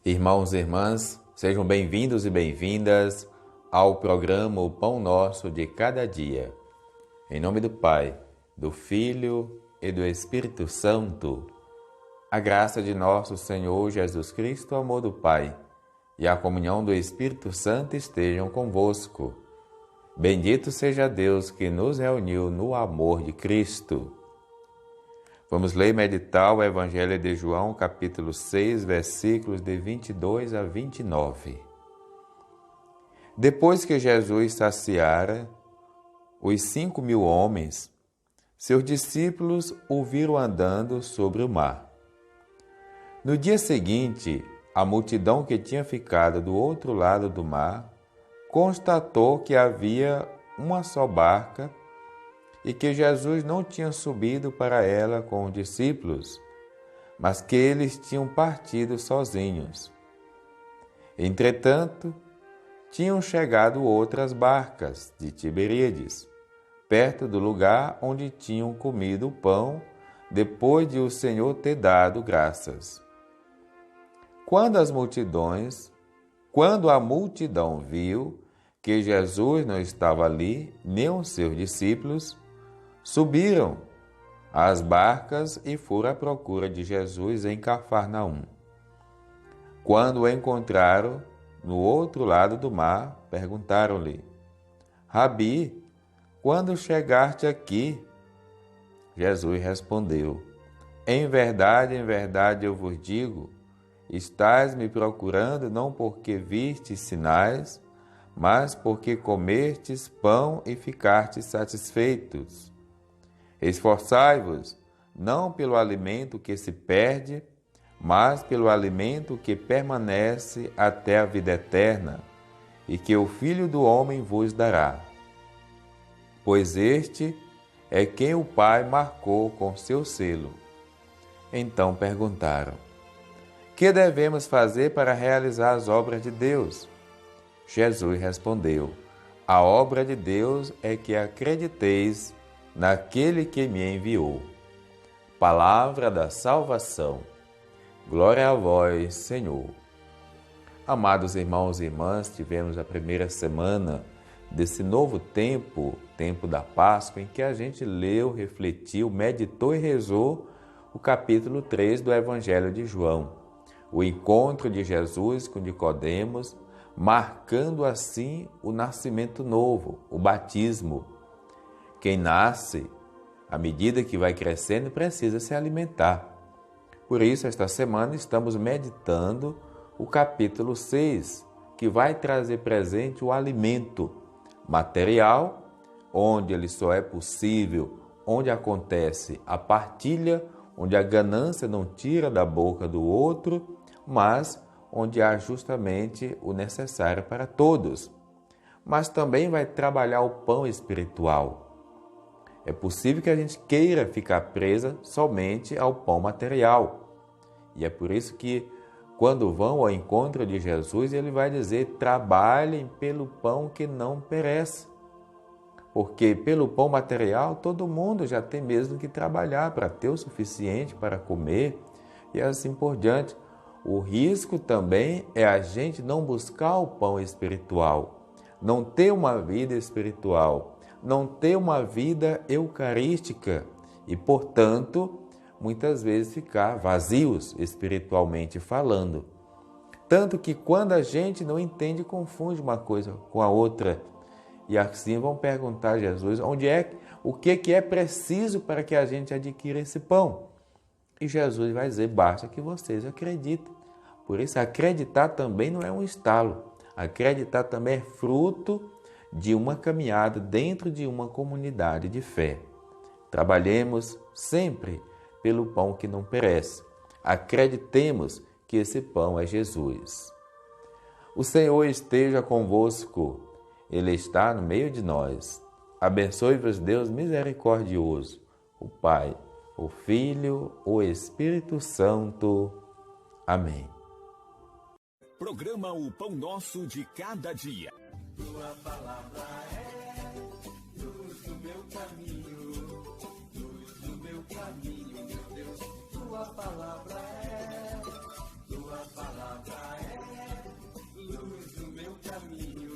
Irmãos e irmãs, sejam bem-vindos e bem-vindas ao programa O Pão Nosso de Cada Dia. Em nome do Pai, do Filho e do Espírito Santo, a graça de nosso Senhor Jesus Cristo, o amor do Pai e a comunhão do Espírito Santo estejam convosco. Bendito seja Deus que nos reuniu no amor de Cristo. Vamos ler e meditar o Evangelho de João, capítulo 6, versículos de 22 a 29. Depois que Jesus saciara os 5.000 homens, seus discípulos o viram andando sobre o mar. No dia seguinte, a multidão que tinha ficado do outro lado do mar constatou que havia uma só barca e que Jesus não tinha subido para ela com os discípulos, mas que eles tinham partido sozinhos. Entretanto, tinham chegado outras barcas de Tiberíades, perto do lugar onde tinham comido o pão, depois de o Senhor ter dado graças. Quando a multidão viu que Jesus não estava ali, nem os seus discípulos, subiram às barcas e foram à procura de Jesus em Cafarnaum. Quando o encontraram no outro lado do mar, perguntaram-lhe: Rabi, quando chegaste aqui? Jesus respondeu: em verdade, eu vos digo, estás me procurando não porque vistes sinais, mas porque comestes pão e ficastes satisfeitos. Esforçai-vos, não pelo alimento que se perde, mas pelo alimento que permanece até a vida eterna, e que o Filho do Homem vos dará. Pois este é quem o Pai marcou com seu selo. Então perguntaram: que devemos fazer para realizar as obras de Deus? Jesus respondeu: a obra de Deus é que acrediteis naquele que me enviou. Palavra da salvação. Glória a vós, Senhor. Amados irmãos e irmãs, tivemos a primeira semana desse novo tempo, tempo da Páscoa, em que a gente leu, refletiu, meditou e rezou o capítulo 3 do Evangelho de João. O encontro de Jesus com Nicodemos, marcando assim o nascimento novo, o batismo. Quem nasce, à medida que vai crescendo, precisa se alimentar. Por isso, esta semana estamos meditando o capítulo 6, que vai trazer presente o alimento material, onde ele só é possível, onde acontece a partilha, onde a ganância não tira da boca do outro, mas onde há justamente o necessário para todos. Mas também vai trabalhar o pão espiritual. É possível que a gente queira ficar presa somente ao pão material. E é por isso que, quando vão ao encontro de Jesus, ele vai dizer: trabalhem pelo pão que não perece. Porque pelo pão material, todo mundo já tem mesmo que trabalhar para ter o suficiente para comer e assim por diante. O risco também é a gente não buscar o pão espiritual, não ter uma vida espiritual, não ter uma vida eucarística e, portanto, muitas vezes ficar vazios espiritualmente falando. Tanto que quando a gente não entende, confunde uma coisa com a outra. E assim vão perguntar a Jesus o que é preciso para que a gente adquira esse pão. E Jesus vai dizer: basta que vocês acreditem. Por isso, acreditar também não é um estalo. Acreditar também é fruto de uma caminhada dentro de uma comunidade de fé. Trabalhemos sempre pelo pão que não perece. Acreditemos que esse pão é Jesus. O Senhor esteja convosco. Ele está no meio de nós. Abençoe-vos, Deus misericordioso, o Pai, o Filho, o Espírito Santo. Amém. Programa O Pão Nosso de Cada Dia. Tua palavra é luz no meu caminho, meu Deus. Tua palavra é caminho.